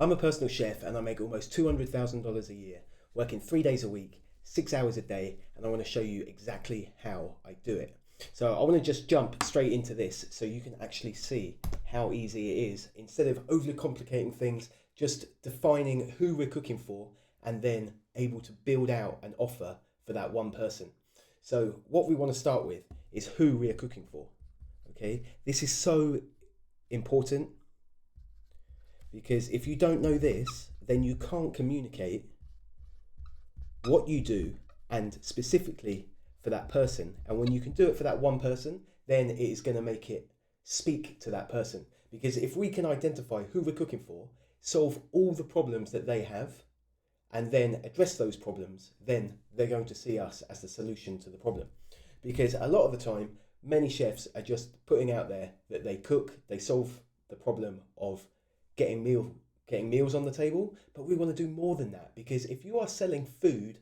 I'm a personal chef and I make almost $200,000 a year, working 3 days a week, 6 hours a day, and I want to show you exactly how I do it. So I want to just jump straight into this so you can actually see how easy it is. Instead of overly complicating things, just defining who we're cooking for and then able to build out an offer for that one person. So what we want to start with is who we are cooking for. Okay, this is so important because if you don't know this, then you can't communicate what you do and specifically for that person. And when you can do it for that one person, then it is going to make it speak to that person. Because if we can identify who we're cooking for, solve all the problems that they have, and then address those problems, then they're going to see us as the solution to the problem. Because a lot of the time, many chefs are just putting out there that they cook, they solve the problem of getting meals on the table, but we want to do more than that. Because if you are selling food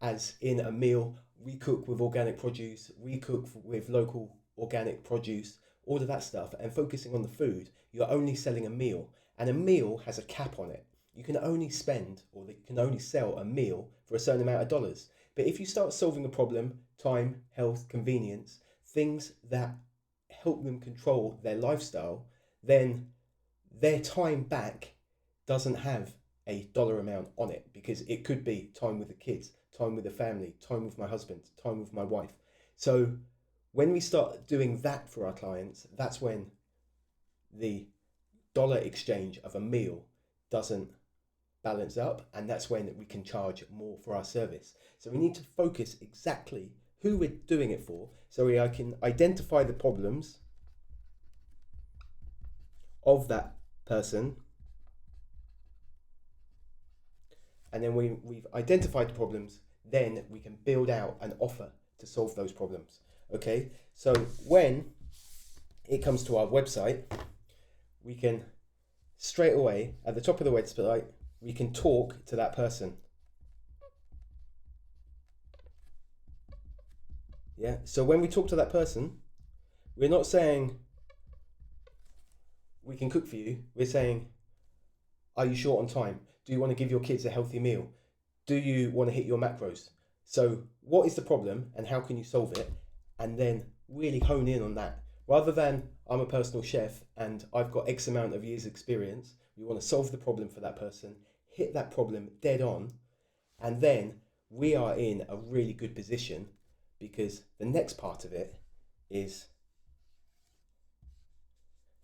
as in a meal, we cook with organic produce, we cook with local organic produce, all of that stuff, and focusing on the food, you're only selling a meal, and a meal has a cap on it. You can only spend, or you can only sell a meal for a certain amount of dollars. But if you start solving a problem, time, health, convenience, things that help them control their lifestyle, then their time back doesn't have a dollar amount on it, because it could be time with the kids, time with the family, time with my husband, time with my wife. So when we start doing that for our clients, that's when the dollar exchange of a meal doesn't balance up, and that's when we can charge more for our service. So we need to focus exactly who we're doing it for, so I can identify the problems of that person, and then we've identified the problems, then we can build out an offer to solve those problems. Okay, so when it comes to our website, we can straight away at the top of the website, we can talk to that person. Yeah, so when we talk to that person, we're not saying we can cook for you. We're saying, are you short on time? Do you want to give your kids a healthy meal? Do you want to hit your macros? So what is the problem and how can you solve it? And then really hone in on that. Rather than I'm a personal chef and I've got X amount of years experience, we want to solve the problem for that person, hit that problem dead on, and then we are in a really good position, because the next part of it is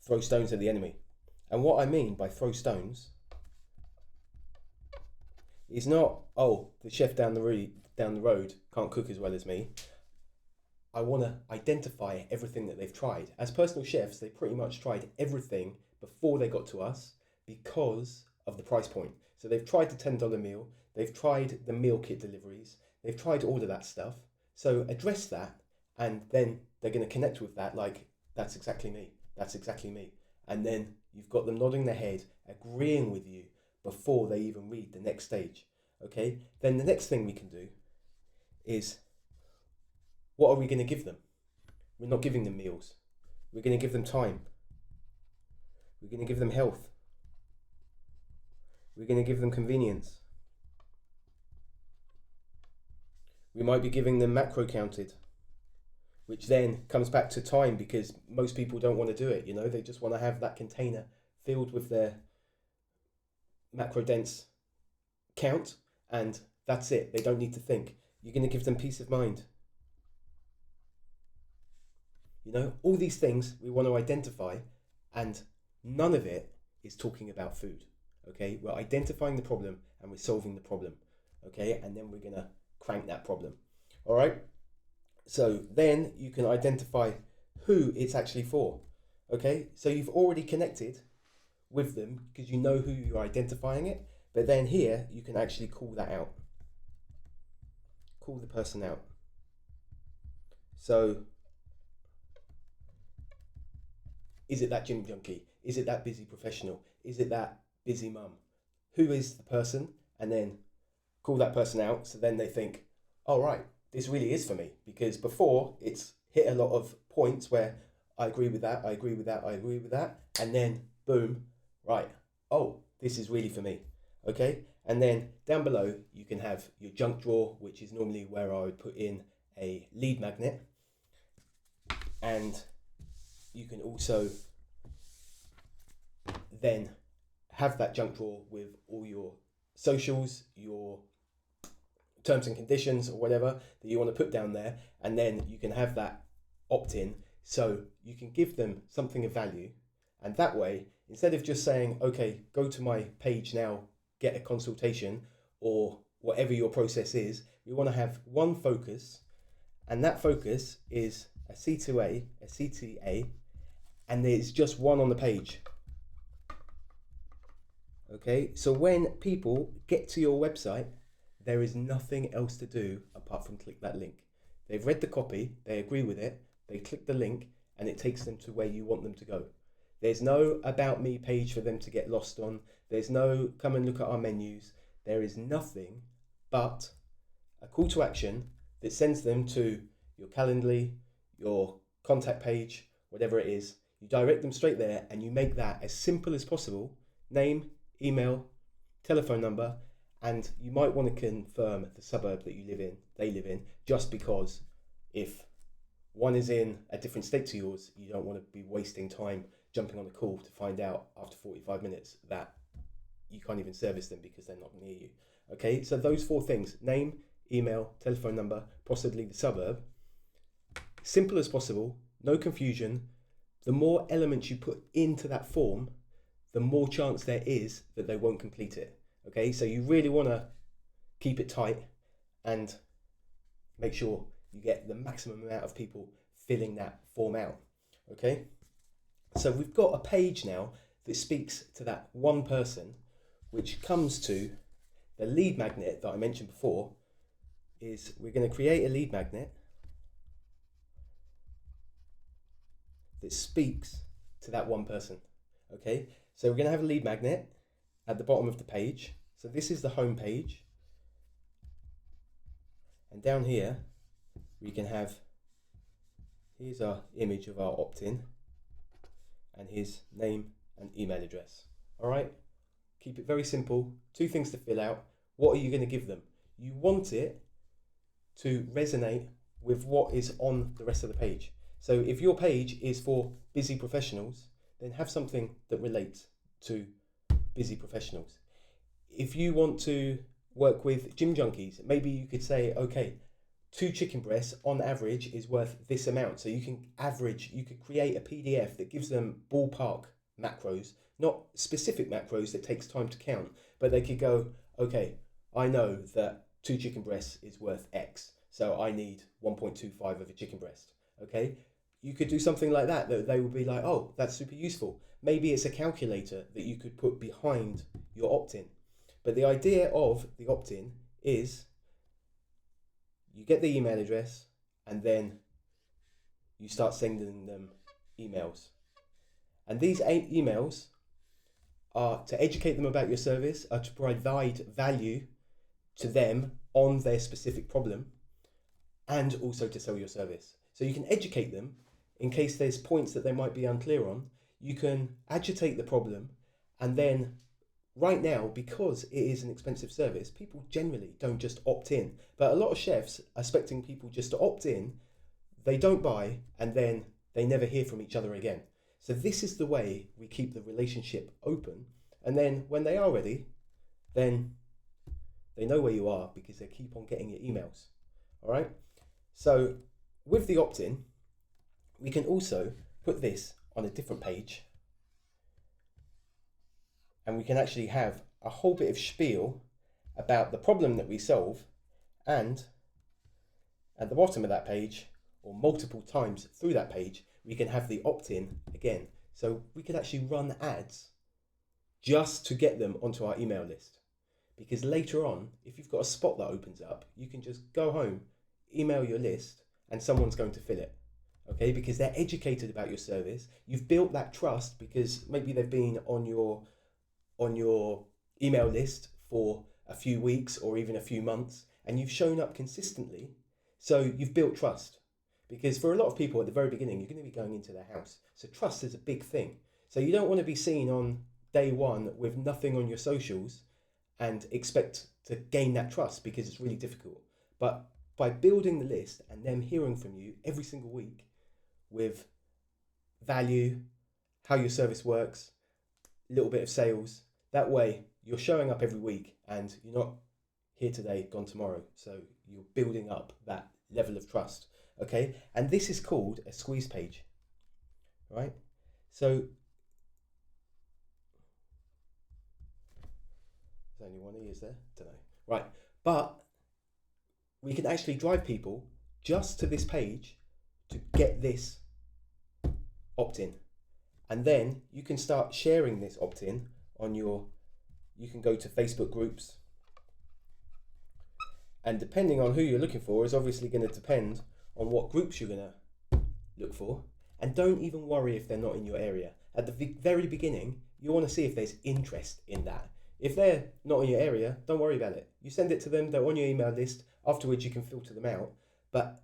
throw stones at the enemy. And what I mean by throw stones is not, oh, the chef down the road can't cook as well as me. I want to identify everything that they've tried. As personal chefs, they pretty much tried everything before they got to us because of the price point. So they've tried the $10 meal, they've tried the meal kit deliveries, they've tried all of that stuff. So address that, and then they're going to connect with that like, that's exactly me, that's exactly me. And then you've got them nodding their head, agreeing with you before they even read the next stage. Okay, then the next thing we can do is, what are we going to give them? We're not giving them meals. We're going to give them time. We're going to give them health. We're going to give them convenience. We might be giving them macro counted, which then comes back to time, because most people don't want to do it. You know, they just want to have that container filled with their macro dense count, and that's it. They don't need to think. You're going to give them peace of mind. You know, all these things we want to identify, and none of it is talking about food. Okay, we're identifying the problem and we're solving the problem. Okay, and then we're going to crank that problem. All right, so then you can identify who it's actually for. Okay, so you've already connected with them because you know who you're identifying it, but then here you can actually call that out. Call the person out. So is it that gym junkie? Is it that busy professional? Is it that busy mum? Who is the person? And then call that person out, so then they think, oh right, this really is for me. Because before, it's hit a lot of points where I agree with that, I agree with that, I agree with that, and then boom, right, oh, this is really for me. Okay, and then down below you can have your junk drawer, which is normally where I would put in a lead magnet, and you can also then have that junk drawer with all your socials, your terms and conditions, or whatever that you want to put down there, and then you can have that opt-in, so you can give them something of value. And that way, instead of just saying, okay, go to my page now, get a consultation, or whatever your process is, we want to have one focus, and that focus is a C2A, a CTA, and there's just one on the page. Okay, so when people get to your website, there is nothing else to do apart from click that link. They've read the copy, they agree with it, they click the link, and it takes them to where you want them to go. There's no about me page for them to get lost on. There's no come and look at our menus. There is nothing but a call to action that sends them to your Calendly, your contact page, whatever it is. You direct them straight there, and you make that as simple as possible. Name, email, telephone number, and you might want to confirm the suburb that they live in, just because if one is in a different state to yours, you don't want to be wasting time jumping on a call to find out after 45 minutes that you can't even service them because they're not near you. Okay, so those 4 things: name, email, telephone number, possibly the suburb. Simple as possible, no confusion. The more elements you put into that form, the more chance there is that they won't complete it. Okay, so you really want to keep it tight and make sure you get the maximum amount of people filling that form out. Okay, so we've got a page now that speaks to that one person, which comes to the lead magnet that I mentioned before. Is we're going to create a lead magnet that speaks to that one person. Okay, so we're going to have a lead magnet at the bottom of the page. So this is the home page, and down here we can have, here's our image of our opt-in and his name and email address. All right, keep it very simple. 2 things to fill out. What are you going to give them? You want it to resonate with what is on the rest of the page. So if your page is for busy professionals, then have something that relates to busy professionals. If you want to work with gym junkies, maybe you could say, okay, 2 chicken breasts on average is worth this amount. So you can average, you could create a PDF that gives them ballpark macros, not specific macros that takes time to count, but they could go, okay, I know that 2 chicken breasts is worth X, so I need 1.25 of a chicken breast. Okay, you could do something like that they would be like, oh, that's super useful. Maybe it's a calculator that you could put behind your opt-in. But the idea of the opt-in is you get the email address and then you start sending them emails. And these 8 emails are to educate them about your service, are to provide value to them on their specific problem, and also to sell your service. So you can educate them in case there's points that they might be unclear on. You can agitate the problem, and then right now, because it is an expensive service, people generally don't just opt in. But a lot of chefs are expecting people just to opt in, they don't buy, and then they never hear from each other again. So this is the way we keep the relationship open. And then when they are ready, then they know where you are because they keep on getting your emails. All right. So with the opt-in, we can also put this on a different page, and we can actually have a whole bit of spiel about the problem that we solve, and at the bottom of that page, or multiple times through that page, we can have the opt-in again. So we could actually run ads just to get them onto our email list. Because later on, if you've got a spot that opens up, you can just go home, email your list, and someone's going to fill it. Okay, because they're educated about your service. You've built that trust because maybe they've been on your email list for a few weeks or even a few months, and you've shown up consistently. So you've built trust. Because for a lot of people at the very beginning, you're going to be going into their house. So trust is a big thing. So you don't want to be seen on day one with nothing on your socials and expect to gain that trust, because it's really difficult. But by building the list and them hearing from you every single week with value, how your service works, a little bit of sales, that way you're showing up every week and you're not here today, gone tomorrow. So you're building up that level of trust. Okay, and this is called a squeeze page, right? So there's only one E, is there? Don't know. Right, but we can actually drive people just to this page to get this opt-in, and then you can start sharing this opt-in on your. You can go to Facebook groups, and depending on who you're looking for is obviously going to depend on what groups you're going to look for. And don't even worry if they're not in your area. At the very beginning, you want to see if there's interest in that. If they're not in your area, don't worry about it. You send it to them, they're on your email list. Afterwards, you can filter them out. But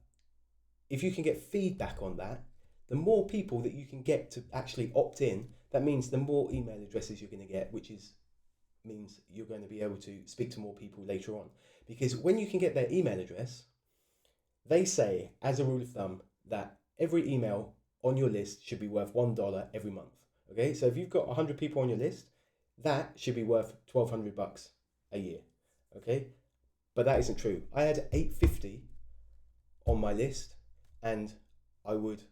if you can get feedback on that, the more people that you can get to actually opt in, that means the more email addresses you're going to get, which means you're going to be able to speak to more people later on. Because when you can get their email address, they say, as a rule of thumb, that every email on your list should be worth $1 every month. Okay, so if you've got 100 people on your list, that should be worth $1,200 a year. Okay, but that isn't true. I had 850 on my list, and I would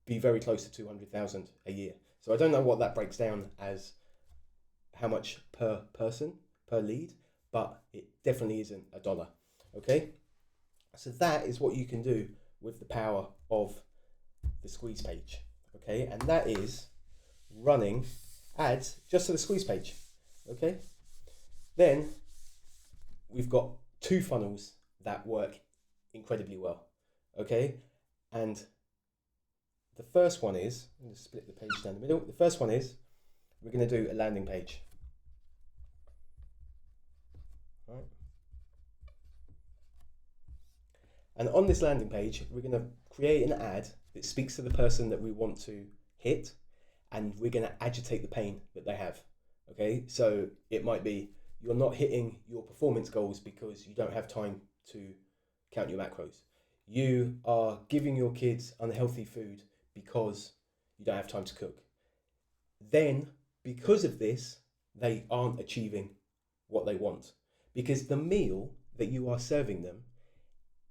be very close to 200,000 a year. So I don't know what that breaks down as, how much per person, per lead, but it definitely isn't $1. Okay, so that is what you can do with the power of the squeeze page. Okay, and that is running ads just to the squeeze page. Okay, then we've got two funnels that work incredibly well. Okay, and the first one is, I'm going to split the page down the middle. The first one is, we're going to do a landing page. Right. And on this landing page, we're going to create an ad that speaks to the person that we want to hit, and we're going to agitate the pain that they have. Okay, so it might be you're not hitting your performance goals because you don't have time to count your macros. You are giving your kids unhealthy food because you don't have time to cook. Then, because of this, they aren't achieving what they want, because the meal that you are serving them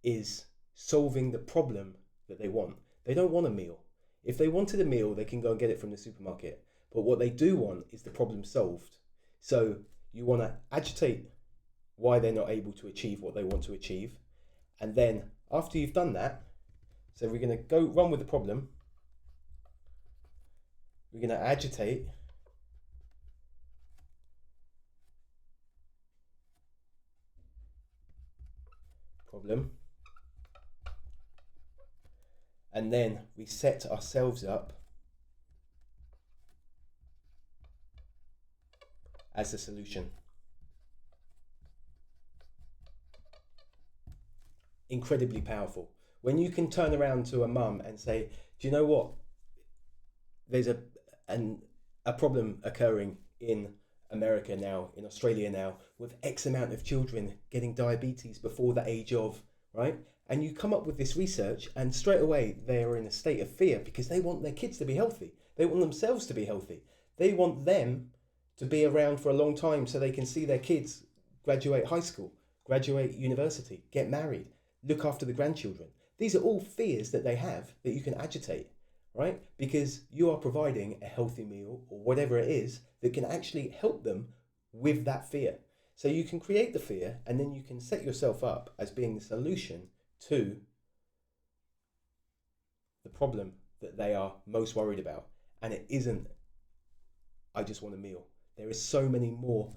is solving the problem that they want. They don't want a meal. If they wanted a meal, they can go and get it from the supermarket. But what they do want is the problem solved. So you want to agitate why they're not able to achieve what they want to achieve. And then after you've done that, so we're going to go run with the problem. We're going to agitate problem. And then we set ourselves up as the solution. Incredibly powerful. When you can turn around to a mum and say, do you know what? There's a problem occurring in America now, in Australia now, with X amount of children getting diabetes before the age of, right? And you come up with this research, and straight away they are in a state of fear because they want their kids to be healthy. They want themselves to be healthy. They want them to be around for a long time so they can see their kids graduate high school, graduate university, get married, look after the grandchildren. These are all fears that they have that you can agitate, right? Because you are providing a healthy meal or whatever it is that can actually help them with that fear. So you can create the fear, and then you can set yourself up as being the solution to the problem that they are most worried about. And it isn't, I just want a meal. There is so many more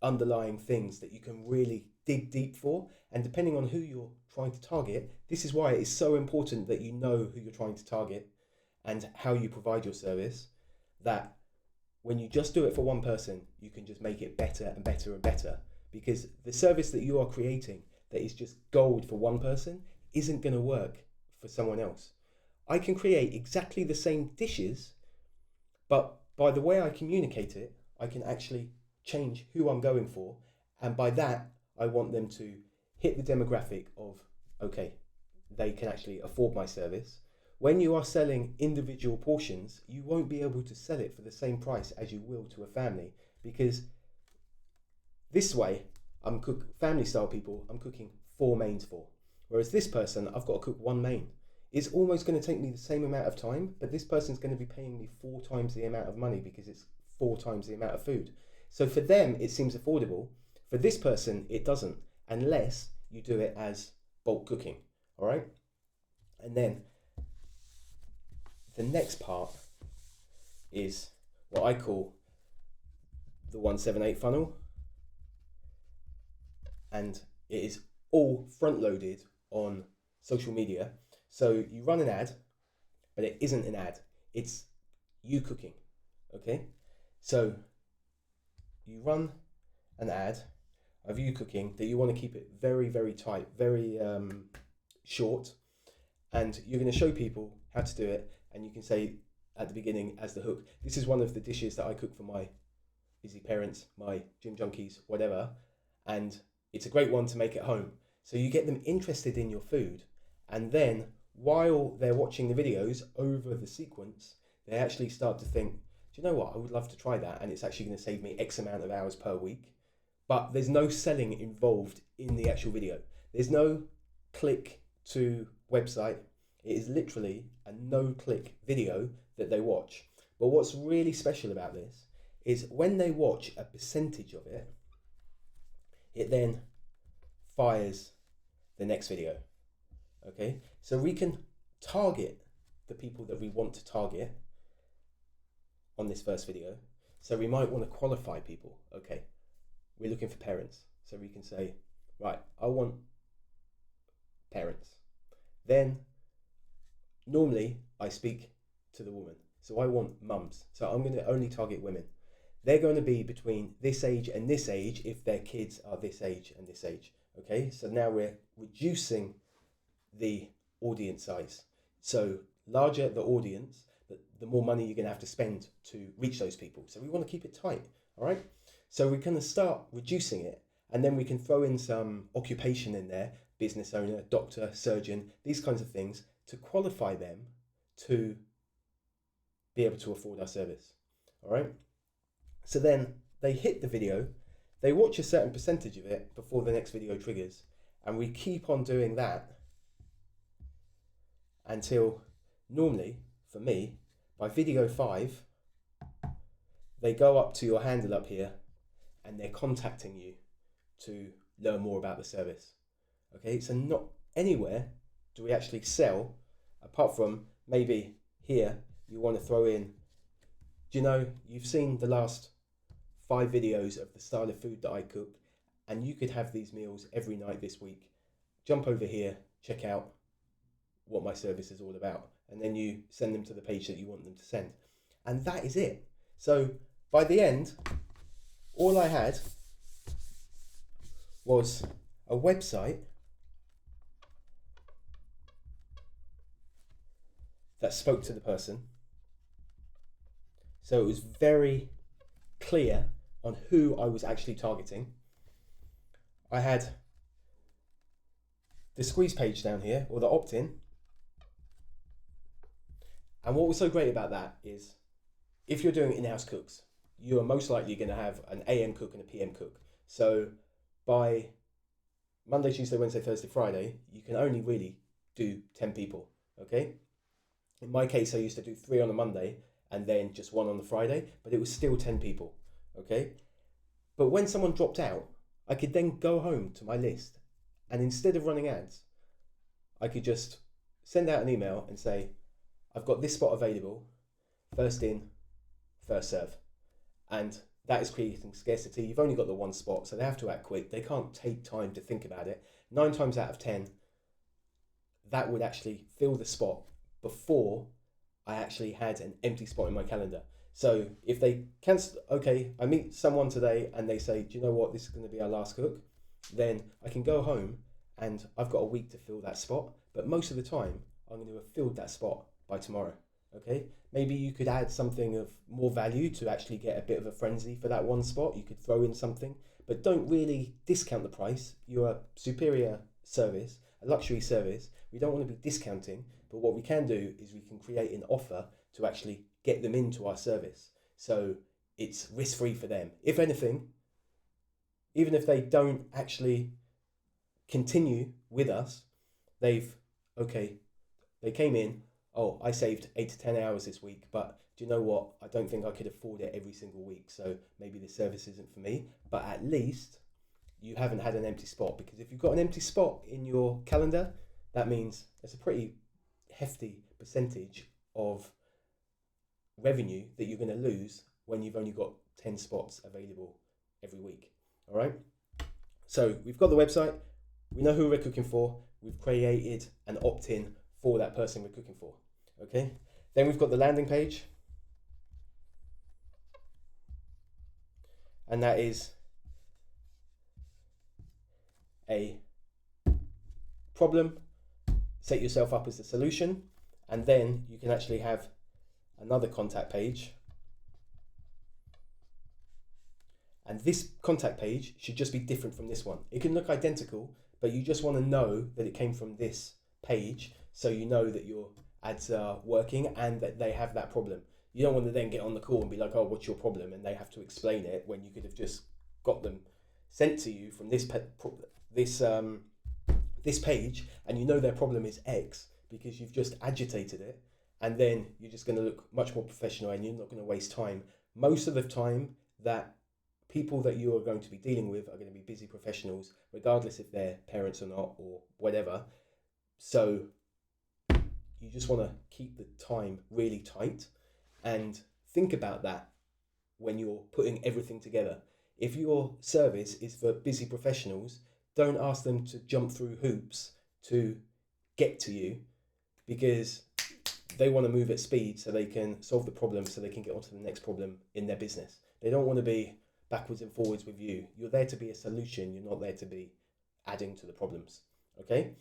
underlying things that you can really dig deep for. And depending on who you're trying to target, this is why it is so important that you know who you're trying to target and how you provide your service, that when you just do it for one person, you can just make it better and better and better. Because the service that you are creating that is just gold for one person isn't going to work for someone else. I can create exactly the same dishes, but by the way I communicate it, I can actually change who I'm going for. And by that, I want them to hit the demographic of, okay, they can actually afford my service. When you are selling individual portions, you won't be able to sell it for the same price as you will to a family, because this way, family style people, I'm cooking 4 mains for. Whereas this person, I've got to cook 1 main. It's almost going to take me the same amount of time, but this person's going to be paying me 4 times the amount of money because it's 4 times the amount of food. So for them, it seems affordable. For this person, it doesn't, unless you do it as bulk cooking, all right? And then the next part is what I call the 178 funnel. And it is all front loaded on social media. So you run an ad, but it isn't an ad. It's you cooking, okay? So you run an ad of you cooking that you want to keep it very, very tight, very short. And you're going to show people how to do it. And you can say at the beginning as the hook, this is one of the dishes that I cook for my busy parents, my gym junkies, whatever. And it's a great one to make at home. So you get them interested in your food. And then while they're watching the videos over the sequence, they actually start to think, do you know what? I would love to try that. And it's actually going to save me X amount of hours per week. But there's no selling involved in the actual video. There's no click to website. It is literally a no-click video that they watch. But what's really special about this is when they watch a percentage of it, it then fires the next video. Okay, so we can target the people that we want to target on this first video. So we might want to qualify people. Okay, we're looking for parents. So we can say, right, I want parents. Then normally I speak to the woman. So I want mums. So I'm going to only target women. They're going to be between this age and this age if their kids are this age and this age. Okay, so now we're reducing the audience size. So larger the audience, the more money you're going to have to spend to reach those people. So we want to keep it tight. All right. So we're going to start reducing it, and then we can throw in some occupation in there, business owner, doctor, surgeon, these kinds of things to qualify them to be able to afford our service. All right. So then they hit the video, they watch a certain percentage of it before the next video triggers, and we keep on doing that until normally, for me, by video 5, they go up to your handle up here and they're contacting you to learn more about the service. Okay, so not anywhere do we actually sell, apart from maybe here you want to throw in, do you know, you've seen the last 5 videos of the style of food that I cook, and you could have these meals every night this week. Jump over here, check out what my service is all about, and then you send them to the page that you want them to send. And that is it. So by the end, all I had was a website that spoke to the person. So it was very clear on who I was actually targeting. I had the squeeze page down here, or the opt-in. And what was so great about that is, if you're doing in-house cooks, you are most likely going to have an AM cook and a PM cook. So by Monday, Tuesday, Wednesday, Thursday, Friday, you can only really do 10 people, okay? In my case, I used to do 3 on a Monday and then just 1 on the Friday, but it was still 10 people, okay? But when someone dropped out, I could then go home to my list, and instead of running ads, I could just send out an email and say, I've got this spot available, first in, first serve. And that is creating scarcity. You've only got the 1 spot, so they have to act quick. They can't take time to think about it. 9 times out of 10, that would actually fill the spot before I actually had an empty spot in my calendar. So if they cancel, okay, I meet someone today and they say, do you know what, this is going to be our last cook, then I can go home and I've got a week to fill that spot. But most of the time, I'm going to have filled that spot by tomorrow. Okay, maybe you could add something of more value to actually get a bit of a frenzy for that one spot. You could throw in something, but don't really discount the price. You're a superior service, a luxury service. We don't want to be discounting, but what we can do is we can create an offer to actually get them into our service. So it's risk free for them. If anything, even if they don't actually continue with us, they've, okay, they came in, oh, I saved 8 to 10 hours this week, but do you know what? I don't think I could afford it every single week. So maybe the service isn't for me, but at least you haven't had an empty spot, because if you've got an empty spot in your calendar, that means there's a pretty hefty percentage of revenue that you're going to lose when you've only got 10 spots available every week. All right. So we've got the website. We know who we're cooking for. We've created an opt-in for that person we're cooking for. Okay. Then we've got the landing page. And that is a problem. Set yourself up as the solution. And then you can actually have another contact page. And this contact page should just be different from this one. It can look identical, but you just want to know that it came from this page, so you know that your ads are working and that they have that problem. You don't want to then get on the call and be like, oh, what's your problem? And they have to explain it when you could have just got them sent to you from this page, and you know their problem is X because you've just agitated it, and then you're just going to look much more professional and you're not going to waste time. Most of the time, that people that you are going to be dealing with are going to be busy professionals, regardless if they're parents or not or whatever. So you just want to keep the time really tight and think about that when you're putting everything together. If your service is for busy professionals, don't ask them to jump through hoops to get to you, because they want to move at speed so they can solve the problem, so they can get on to the next problem in their business. They don't want to be backwards and forwards with you. You're there to be a solution. You're not there to be adding to the problems. Okay?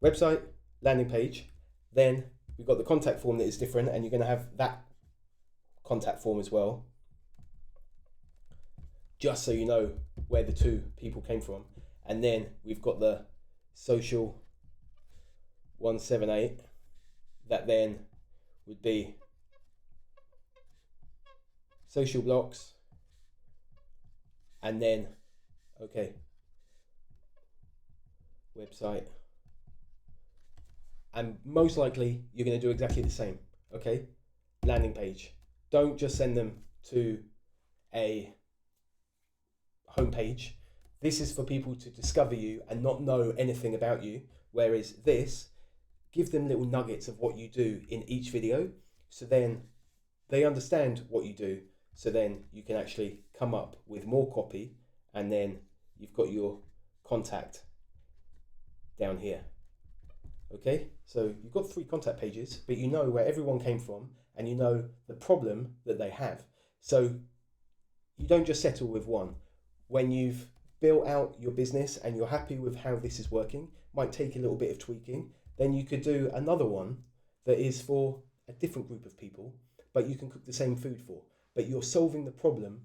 Website, landing page. Then we've got the contact form that is different, and you're going to have that contact form as well, just so you know where the two people came from. And then we've got the social 178, that then would be social blocks, and then, okay, website. And most likely you're going to do exactly the same. Okay, landing page. Don't just send them to a homepage. This is for people to discover you and not know anything about you. Whereas this, give them little nuggets of what you do in each video, so then they understand what you do. So then you can actually come up with more copy, and then you've got your contact down here. Okay, so you've got 3 contact pages, but you know where everyone came from and you know the problem that they have. So you don't just settle with one. When you've built out your business and you're happy with how this is working, might take a little bit of tweaking, then you could do another one that is for a different group of people, but you can cook the same food for. But you're solving the problem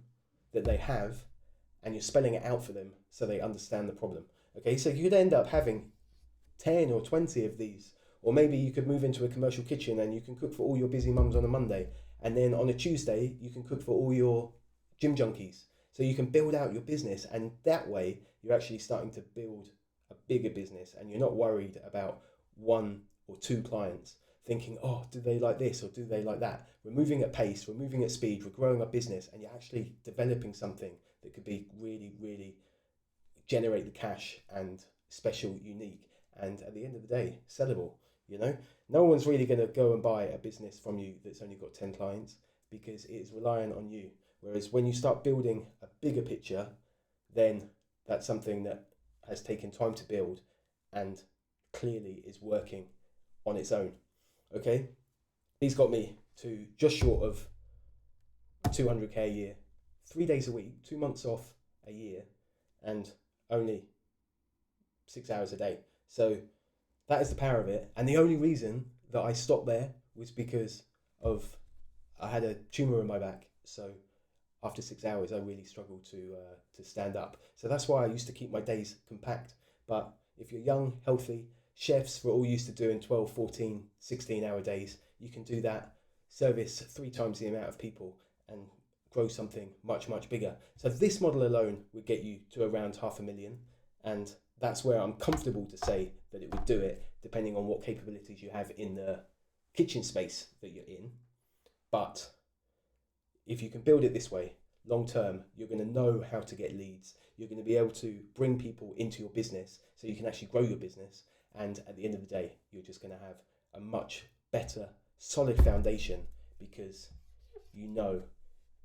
that they have and you're spelling it out for them so they understand the problem. Okay, so you could end up having 10 or 20 of these, or maybe you could move into a commercial kitchen and you can cook for all your busy mums on a Monday, and then on a Tuesday you can cook for all your gym junkies. So you can build out your business, and that way you're actually starting to build a bigger business, and you're not worried about 1 or 2 clients thinking, oh, do they like this or do they like that? We're moving at pace, we're moving at speed, we're growing our business, and you're actually developing something that could be really, really generate the cash and special, unique, and at the end of the day, sellable. You know, no one's really going to go and buy a business from you that's only got 10 clients, because it is reliant on you. Whereas when you start building a bigger picture, then that's something that has taken time to build and clearly is working on its own. Okay, he's got me to just short of 200k a year, 3 days a week, 2 months off a year, and only 6 hours a day. So that is the power of it. And the only reason that I stopped there was because I had a tumor in my back, so after 6 hours, I really struggled to stand up. So that's why I used to keep my days compact. But if you're young, healthy, chefs were all used to doing 12, 14, 16-hour days. You can do that, service 3 times the amount of people, and grow something much, much bigger. So this model alone would get you to around 500,000, and that's where I'm comfortable to say that it would do it, depending on what capabilities you have in the kitchen space that you're in. But if you can build it this way, long term, you're going to know how to get leads. You're going to be able to bring people into your business so you can actually grow your business. And at the end of the day, you're just going to have a much better, solid foundation, because you know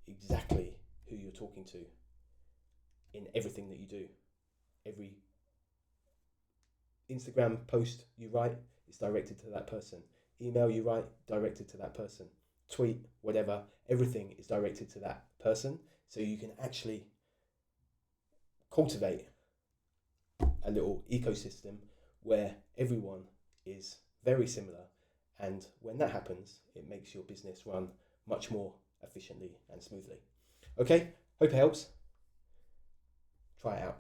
exactly who you're talking to in everything that you do. Every Instagram post you write is directed to that person. Email you write, directed to that person. Tweet, whatever, everything is directed to that person. So you can actually cultivate a little ecosystem where everyone is very similar. And when that happens, it makes your business run much more efficiently and smoothly. Okay, hope it helps. Try it out.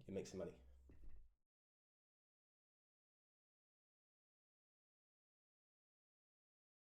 You make some money.